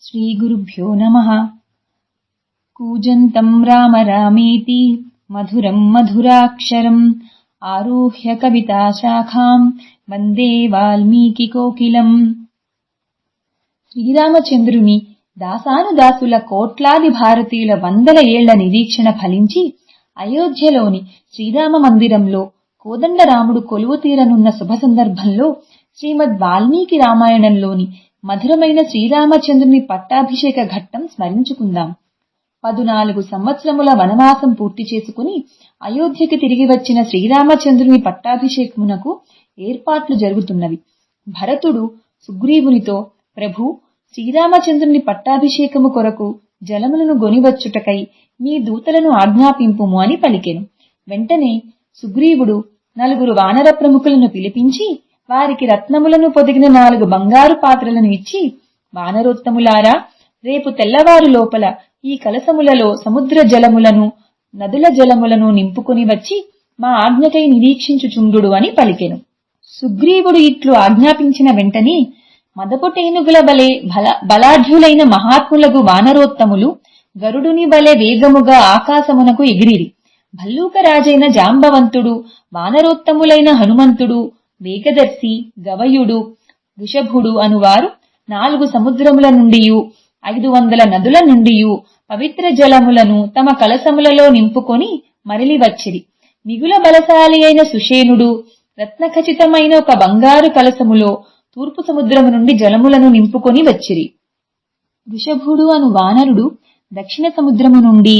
श्रीगुरुभ्यो नमः। कूजन्तं राम रामेति मधुरं मधुराक्षरम् आरुह्य कविताशाखां వందే వాల్మీకి కోకిలం. శ్రీరామచంద్రుని దాసానుదాసుల కోట్లాది భారతీయుల వందల ఏళ్ల నిరీక్షణ ఫలించి అయోధ్యలోని శ్రీరామ మందిరంలో కోదండరాముడు కొలువు తీరనున్న శుభ సందర్భంలో శ్రీమద్ వాల్మీకి రామాయణంలోని మధురమైన శ్రీరామచంద్రుని పట్టాభిషేక ఘట్టం స్మరించుకుందాం. 14 సంవత్సరముల వనవాసం పూర్తి చేసుకుని అయోధ్యకి తిరిగి వచ్చిన శ్రీరామచంద్రుని పట్టాభిషేకమునకు ఏర్పాట్లు జరుగుతున్నవి. భరతుడు సుగ్రీవునితో, ప్రభు, శ్రీరామచంద్రుని పట్టాభిషేకము కొరకు జలములను గొనివచ్చుటకై మీ దూతలను ఆజ్ఞాపింపుము అని పలికెను. వెంటనే సుగ్రీవుడు 4 వానర ప్రముఖులను పిలిపించి వారికి రత్నములను పొదిగిన 4 బంగారు పాత్రలను ఇచ్చి, వానరోత్తములారా, రేపు తెల్లవారు లోపల ఈ కలసములలో సముద్ర జలములను నదుల జలములను నింపుకొని వచ్చి మా ఆజ్ఞకై నిరీక్షించుచుండు అని పలికెను. సుగ్రీవుడు ఇట్లు ఆజ్ఞాపించిన వెంటనే మదపుటేనుగుల వలె బలాఢ్యులైన మహాత్ములగు వానరోత్తములు గరుడుని వలె వేగముగా ఆకాశమునకు ఎగిరిరి. భల్లూకరాజైన జాంబవంతుడు, వానరోత్తములైన హనుమంతుడు, వేగదర్శి, గవయుడు, వృషభుడు అనువారు 4 సముద్రముల నుండియు 500 నదుల నుండియు పవిత్ర జలములను తమ కలసములలో నింపుకొని మరలి వచ్చిరి. మిగుల బలశాలి అయిన సుషేనుడు రత్నఖచితమైన ఒక బంగారు కలసములో తూర్పు సముద్రము నుండి జలములను నింపుకొని వచ్చిరి. వృషభుడు అను వానరుడు దక్షిణ సముద్రము నుండి,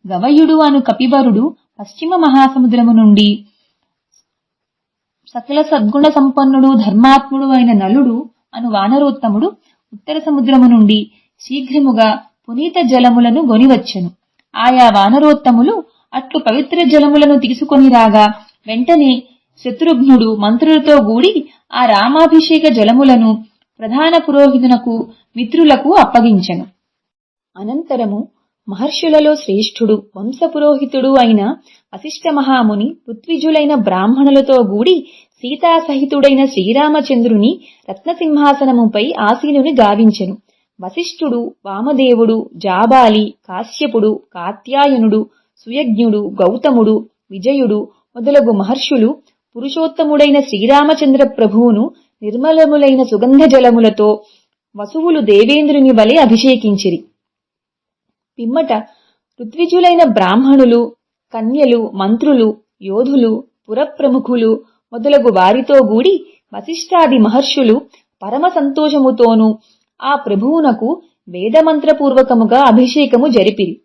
గవయుడు అను కపివరుడు పశ్చిమ మహాసముద్రము నుండి, సకల సద్గుణ సంపన్నుడు ధర్మాత్ముడు అయిన నలుడు అను వానరోత్తముడు ఉత్తర సముద్రము నుండి శీఘ్రముగా పునీత జలములను గొనివచ్చెను. ఆయా వానరోత్తములు అట్లు పవిత్ర జలములను తీసుకొని రాగా వెంటనే శత్రుఘ్నుడు మంత్రులతో గూడి ఆ రామాభిషేక జలములను ప్రధాన పురోహితునకు మిత్రులకు అప్పగించెను. అనంతరము మహర్షులలో శ్రేష్ఠుడు వంశపురోహితుడు అయిన వశిష్ఠ మహాముని ఋత్విజులైన బ్రాహ్మణులతో గూడి సీతాసహితుడైన శ్రీరామచంద్రుని రత్నసింహాసనముపై ఆసీనుని గావించెను. వశిష్ఠుడు, వామదేవుడు, జాబాలి, కాశ్యపుడు, కాత్యాయనుడు, సుయజ్ఞుడు, గౌతముడు, విజయుడు మొదలగు మహర్షులు పురుషోత్తముడైన శ్రీరామచంద్ర ప్రభువును నిర్మలములైన సుగంధ జలములతో వసువులు దేవేంద్రుని వలె అభిషేకించిరి. పిమ్మట ఋత్విజులైన బ్రాహ్మణులు, కన్యలు, మంత్రులు, యోధులు, పురప్రముఖులు మొదలగు వారితో గూడి వశిష్ఠాది మహర్షులు పరమ సంతోషముతోనూ ఆ ప్రభువునకు వేదమంత్రపూర్వకముగా అభిషేకము జరిపిరి.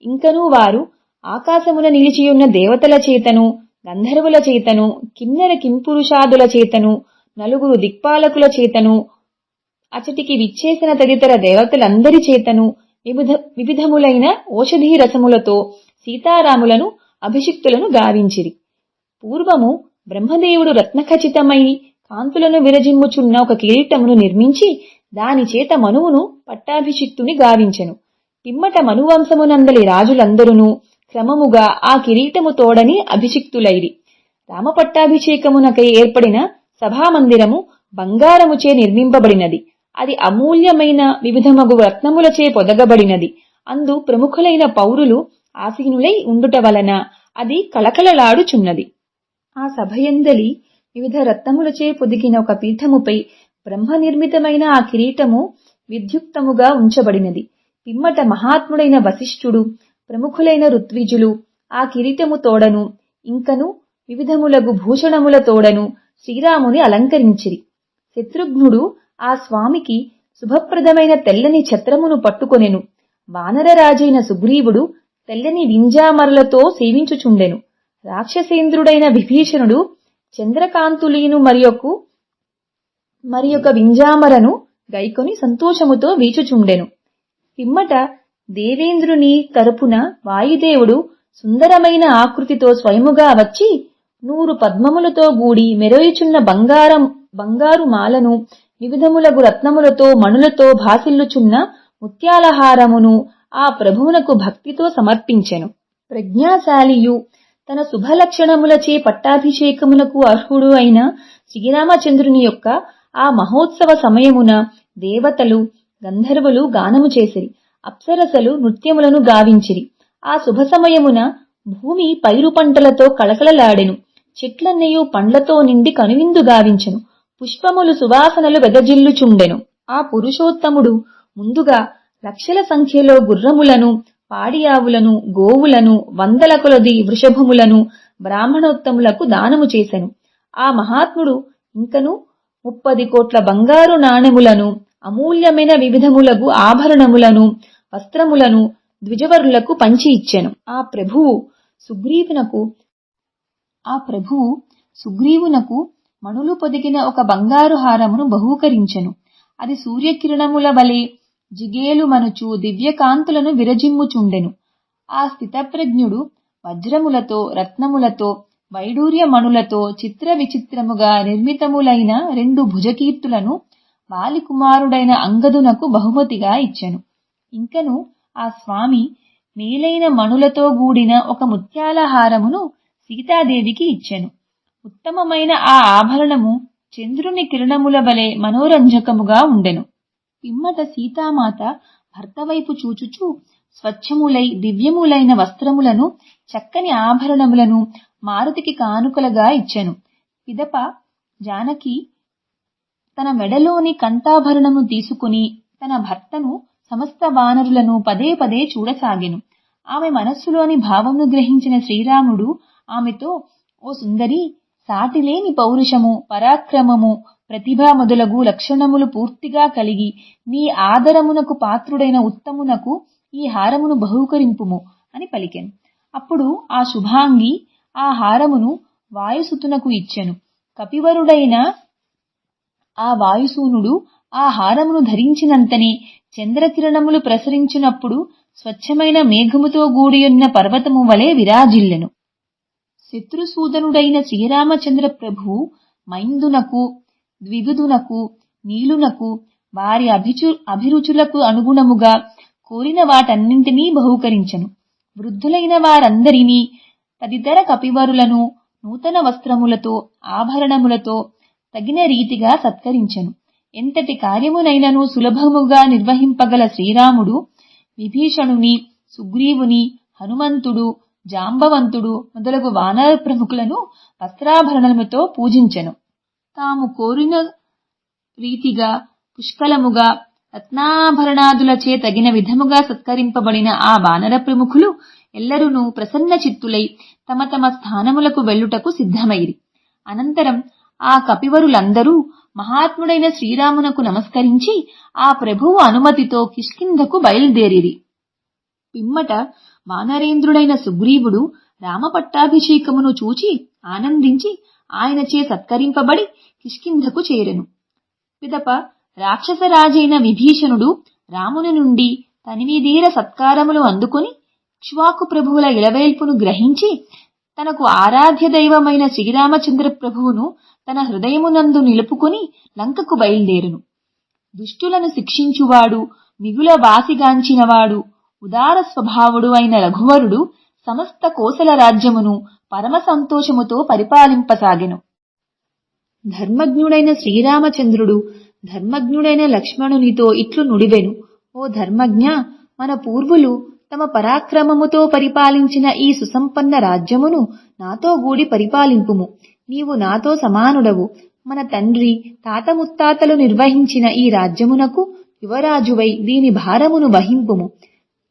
ఇంకనూ వారు ఆకాశమున నిలిచియున్న దేవతల చేతను, గంధర్వుల చేతను, కిన్నెర కింపురుషాదుల చేతను, 4 దిక్పాలకుల చేతను, అచటికి విచ్చేసిన తదితర దేవతలందరి చేతను వివిధములైన ఓషధీ రసములతో సీతారాములను అభిషిక్తులను గావించిరి. పూర్వము బ్రహ్మదేవుడు రత్నఖచితమై కాంతులను విరజిమ్ముచున్న ఒక కిరీటమును నిర్మించి దాని చేత మనువును పట్టాభిషిక్తుని గావించెను. పిమ్మట మనువంశమునందలి రాజులందరూ క్రమముగా ఆ కిరీటము తోడని అభిషిక్తులైరి. రామపట్టాభిషేకమునకై ఏర్పడిన సభామందిరము బంగారముచే నిర్మింపబడినది. అది అమూల్యమైన వివిధమగు రత్నములచే పొదగబడినది. అందు ప్రముఖులైన పౌరులు ఆసీనులై ఉండుట వలన అది కళకళలాడుచున్నది. ఆ సభయందలి వివిధ రత్నములచే పొదిగిన ఒక పీఠముపై బ్రహ్మ నిర్మితమైన ఆ కిరీటము విద్యుక్తముగా ఉంచబడినది. పిమ్మట మహాత్ముడైన వశిష్ఠుడు, ప్రముఖులైన ఋత్విజులు ఆ కిరీటము తోడను ఇంకను వివిధములగు భూషణముల తోడను శ్రీరాముని అలంకరించిరి. శత్రుఘ్నుడు ఆ స్వామికి శుభప్రదమైన తెల్లని ఛత్రమును పట్టుకొనెను. వానరరాజైన సుగ్రీవుడు తెల్లని వింజామరలతో సేవించుచుండెను. రాక్షసేంద్రుడైన విభీషణుడు చంద్రకాంతులీను మరియొక వింజామరను గైకొని సంతోషముతో వీచుచుండెను. పిమ్మట దేవేంద్రుని తరపున వాయుదేవుడు సుందరమైన ఆకృతితో స్వయముగా వచ్చి 100 పద్మములతో గూడి మెరయుచున్న బంగారు మాలను వివిధములగు రత్నములతో మణులతో భాసిల్లుచున్న ముత్యాలహారమును ఆ ప్రభువునకు భక్తితో సమర్పించెను. ప్రజ్ఞాశాలియు తన శుభలక్షణములచే పట్టాభిషేకమునకు అర్హుడు అయిన శ్రీరామచంద్రుని యొక్క ఆ మహోత్సవ సమయమున దేవతలు, గంధర్వులు గానము చేసిరి, అప్సరసలు నృత్యములను గావించిరి. ఆ శుభ సమయమున భూమి పైరు పంటలతో కళకళలాడెను. చెట్లన్నయు పండ్లతో నిండి కనువిందు గావించెను. పుష్పములు సువాసనలు వెదజిల్లుచుండెను. ఆ పురుషోత్తముడు ముందుగా లక్షల సంఖ్యలో గుర్రములను, పాడియావులను, గోవులను, వందల కొలది వృషభములను బ్రాహ్మణోత్తములకు దానము చేసెను. ఆ మహాత్ముడు ఇంకను 30 కోట్ల బంగారు నాణెములను, అమూల్యమైన వివిధములగు ఆభరణములను, వస్త్రములను ద్విజవరులకు పంచి ఇచ్చెను. ఆ ప్రభువు సుగ్రీవునకు మణులు పొదిగిన ఒక బంగారు హారమును బహూకరించెను. అది సూర్యకిరణముల వలె జిగేలు మనుచు దివ్యకాంతులను విరజిమ్ముచుండెను. ఆ స్థితప్రజ్ఞుడు వజ్రములతో, రత్నములతో, వైడూర్యమణులతో చిత్ర విచిత్రముగా నిర్మితములైన 2 భుజకీర్తులను వాలికుమారుడైన అంగదునకు బహుమతిగా ఇచ్చెను. ఇంకను ఆ స్వామి మేలైన మణులతో గూడిన ఒక ముత్యాల హారమును సీతాదేవికి ఇచ్చెను. ఉత్తమమైన ఆ ఆభరణము చంద్రుని కిరణముల వలె మనోరంజకముగా ఉండెను. పిమ్మట సీతామాత భర్త వైపు చూచుచూ స్వచ్ఛములై దివ్యములైన వస్త్రములను, చక్కని ఆభరణములను మారుతికి కానుకలుగా ఇచ్చెను. పిదప జానకి తన మెడలోని కంఠాభరణము తీసుకుని తన భర్తను, సమస్త వానరులను పదే పదే చూడసాగెను. ఆమె మనస్సులోని భావమును గ్రహించిన శ్రీరాముడు ఆమెతో, ఓ సుందరి, సాటిలేని పౌరుషము, పరాక్రమము, ప్రతిభ మొదలగు లక్షణములు పూర్తిగా కలిగి నీ ఆదరమునకు పాత్రుడైన ఉత్తమునకు ఈ హారమును బహూకరింపుము అని పలికెను. అప్పుడు ఆ శుభాంగి ఆ హారమును వాయుసుతునకు ఇచ్చెను. కపివరుడైన ఆ వాయుసూనుడు ఆ హారమును ధరించినంతనే చంద్రకిరణములు ప్రసరించినప్పుడు స్వచ్ఛమైన మేఘముతో గూడియున్న పర్వతము వలె విరాజిల్లెను. శత్రుసూదనుడైన శ్రీరామచంద్ర ప్రభువు మైందునకు, ద్విగుదునకు, నీలునకు వారి అభిరుచులకు అనుగుణముగా కోరిన వాటన్నింటినీ బహూకరించెను. వృద్ధులైన వారందరినీ, తదితర కపివరులను నూతన వస్త్రములతో, ఆభరణములతో తగిన రీతిగా సత్కరించెను. ఎంతటి కార్యమునైనను సులభముగా నిర్వహింపగల శ్రీరాముడు విభీషణుని, సుగ్రీవుని, హనుమంతుడు, జాంబవంతుడు మొదలగు వానర ప్రముఖులను వస్త్రాభరణములతో పూజించెను. తాము కోరిన రీతిగా పుష్కలముగా రత్నాభరణాదులచే తగిన విధముగా సత్కరింపబడిన ఆ వానర ప్రముఖులు ఎల్లరునూ ప్రసన్న చిత్తులై తమ తమ స్థానములకు వెళ్ళుటకు సిద్ధమైరి. అనంతరం ఆ కపివరులందరూ మహాత్ముడైన శ్రీరామునకు నమస్కరించి ఆ ప్రభువు అనుమతితో కిష్కింధకు బయలుదేరిరి. పిమ్మట వానరేంద్రుడైన సుగ్రీవుడు రామపట్టాభిషేకమును చూచి ఆనందించి ఆయనచే సత్కరింపబడి కిష్కింధకు చేరెను. పిదప రాక్షసరాజైన విభీషణుడు రాముని నుండి తనివిదీర సత్కారములు అందుకొని ఇక్ష్వాకు ప్రభువుల ఇలవేల్పును గ్రహించి తనకు ఆరాధ్య దైవమైన శ్రీరామచంద్ర ప్రభువును తన హృదయమునందు నిలుపుకొని లంకకు బయలుదేరును. దుష్టులను శిక్షించువాడు, మిగుల వాసిగాంచినవాడు, ఉదార స్వభావుడు అయిన రఘువరుడు సమస్త కోసల రాజ్యమును పరమ సంతోషముతో పరిపాలింపసాగెను. ధర్మజ్ఞుడైన శ్రీరామచంద్రుడు ధర్మజ్ఞుడైన లక్ష్మణునితో ఇట్లు నుడివెను. ఓ ధర్మజ్ఞ, మన పూర్వులు తమ పరాక్రమముతో పరిపాలించిన ఈ సుసంపన్న రాజ్యమును నాతో గూడి పరిపాలింపుము. నీవు నాతో సమానుడవు. మన తండ్రి తాత ముత్తాతలు నిర్వహించిన ఈ రాజ్యమునకు యువరాజువై దీని భారమును వహింపుము.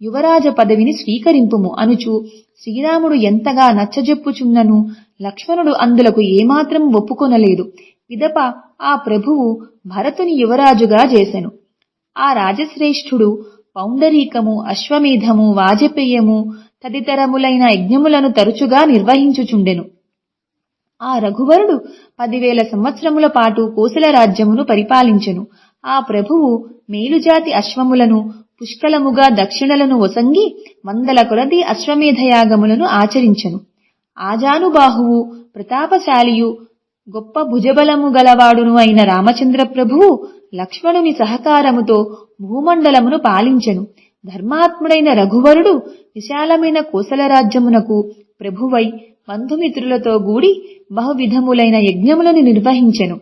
యువరాజ పదవిని స్వీకరింపుము అనుచు శ్రీరాముడు ఎంతగా నచ్చజెప్పుచున్నను లక్ష్మణుడు అందులకు ఏమాత్రం ఒప్పుకొనలేదు. పిదప ఆ ప్రభువు భరతుని యువరాజుగా చేసెను. ఆ రాజశ్రేష్ఠుడు పౌండరీకము, అశ్వమేధము, వాజపేయము తదితరములైన యజ్ఞములను తరచుగా నిర్వహించుచుండెను. ఆ రఘువరుడు 10,000 సంవత్సరముల పాటు కోసల రాజ్యమును పరిపాలించెను. ఆ ప్రభువు మేలుజాతి అశ్వములను, పుష్కలముగా దక్షిణలను ఒసంగి 100 కొలది అశ్వమేధయాగములను ఆచరించెను. ఆజానుబాహువు, ప్రతాపశాలియు, గొప్ప భుజబలము గలవాడును అయిన రామచంద్ర ప్రభువు లక్ష్మణుని సహకారముతో భూమండలమును పాలించెను. ధర్మాత్ముడైన రఘువరుడు విశాలమైన కోసల రాజ్యమునకు ప్రభువై బంధుమిత్రులతో గూడి బహువిధములైన యజ్ఞములను నిర్వహించెను.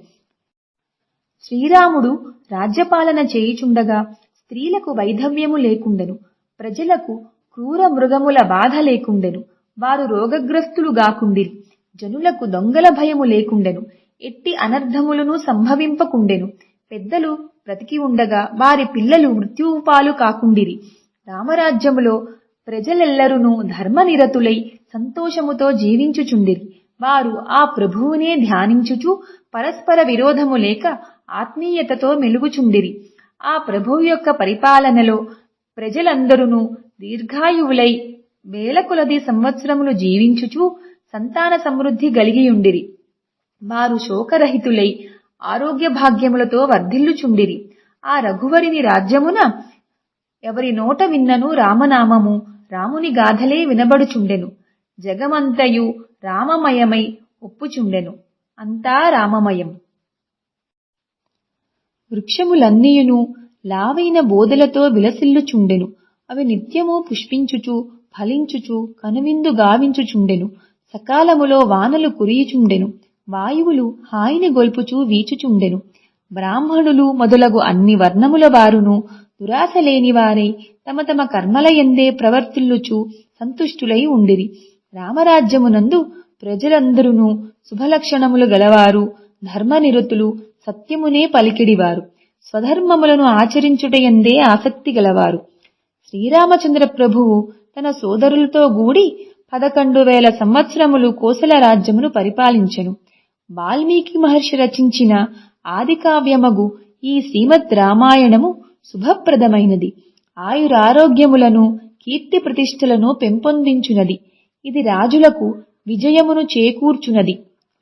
శ్రీరాముడు రాజ్యపాలన చేయుచుండగా స్త్రీలకు వైధవ్యము లేకుండెను. ప్రజలకు క్రూర మృగముల బాధ లేకుండెను. వారు రోగగ్రస్తులు గాకుండిరి. జనులకు దొంగల భయము లేకుండెను. ఎట్టి అనర్థములను సంభవింపకుండెను. పెద్దలు బ్రతికి ఉండగా వారి పిల్లలు మృత్యువు పాలు కాకుండిరి. రామరాజ్యములో ప్రజలెల్లరునూ ధర్మనిరతులై సంతోషముతో జీవించుచుండిరి. వారు ఆ ప్రభువునే ధ్యానించుచు పరస్పర విరోధము లేక ఆత్మీయతతో మెలుగుచుండిరి. ఆ ప్రభువు యొక్క పరిపాలనలో ప్రజలందరునూ దీర్ఘాయువులై వేల కొలది సంవత్సరములు జీవించుచు సంతాన సమృద్ధి గలిగియుండిరి. వారు శోకరహితులై ఆరోగ్య భాగ్యములతో వర్ధిల్లుచుండిరి. ఆ రఘువరుని రాజ్యమున ఎవరి నోట విన్నను రామనామము, రాముని గాథలే వినబడుచుండెను. జగమంతయు రామమయమై ఒప్పుచుండెను. అంతా రామమయం. వృక్షములన్నీయును లావైన బోధలతో విలసిల్లుచుండెను. అవి నిత్యము పుష్పించుచు ఫలించుచు కనువిందు గావించుచుండెను. సకాలములో వానలు కురియుచుండెను. వాయువులు హాయిని గొల్పుచూ వీచుచుండెను. బ్రాహ్మణులు మొదలగు అన్ని వర్ణముల వారును దురాశ లేనివారై తమ తమ కర్మలయందే ప్రవర్తిల్లుచు సంతుష్టులై ఉండిరి. రామరాజ్యమునందు ప్రజలందరునూ శుభలక్షణములు గలవారు, ధర్మనిరతులు, సత్యమునే పలికిడివారు, స్వధర్మములను ఆచరించుటయందే ఆసక్తి గలవారు. శ్రీరామచంద్ర ప్రభువు తన సోదరులతో గూడి 11,000 సంవత్సరములు కోసల రాజ్యమును పరిపాలించెను. వాల్మీకి మహర్షి రచించిన ఆదికావ్యమగు ఈ శ్రీమద్ రామాయణము శుభప్రదమైనది. ఆయురారోగ్యములను కీర్తి ప్రతిష్టలను పెంపొందించునది. ఇది రాజులకు విజయమును చేకూర్చునది.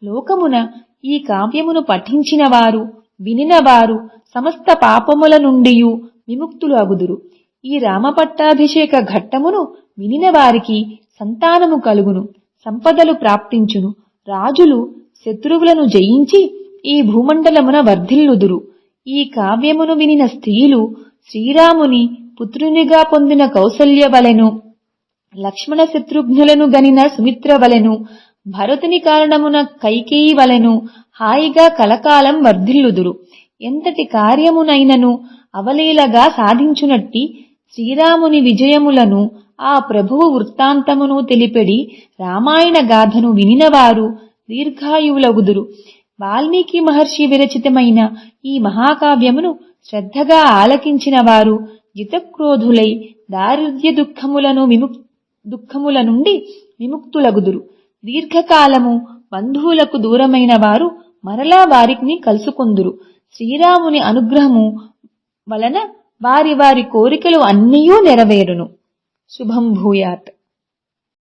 లోకమున ఈ కావ్యమును పఠించిన వారు, వినిన వారు సమస్త పాపముల నుండియు విముక్తులు అగుదురు. ఈ రామపట్టాభిషేక ఘట్టమును వినిన వారికి సంతానము కలుగును, సంపదలు ప్రాప్తించును. రాజులు శత్రువులను జయించి ఈ భూమండలమున వర్ధిల్లుదురు. ఈ కావ్యమును వినిన స్త్రీలు శ్రీరాముని పుత్రునిగా పొందిన కౌసల్య వలెను, లక్ష్మణ శత్రుఘ్నులను గనిన సుమిత్ర వలెను, భరతుని కారణమున కైకేయి వలెను హాయిగా కలకాలం వర్ధిల్లుదురు. ఎంతటి కార్యమునైనను అవలీలగా సాధించునట్టి శ్రీరాముని విజయములను ఆ ప్రభువు వృత్తాంతమును తెలిపెడి రామాయణ గాథను వినినవారు దీర్ఘాయువులగుదురు. వాల్మీకి మహర్షి విరచితమైన ఈ మహాకావ్యమును శ్రద్ధగా ఆలకించిన వారు జితక్రోధులై దారిద్ర్య దుఃఖముల నుండి విముక్తులగుదురు. దీర్ఘకాలము బంధువులకు దూరమైన వారు మరలా వారిని కలుసుకొందురు. శ్రీరాముని అనుగ్రహము వలన వారి వారి కోరికలు అన్నీయూ నెరవేరును. శుభం భూయాత్.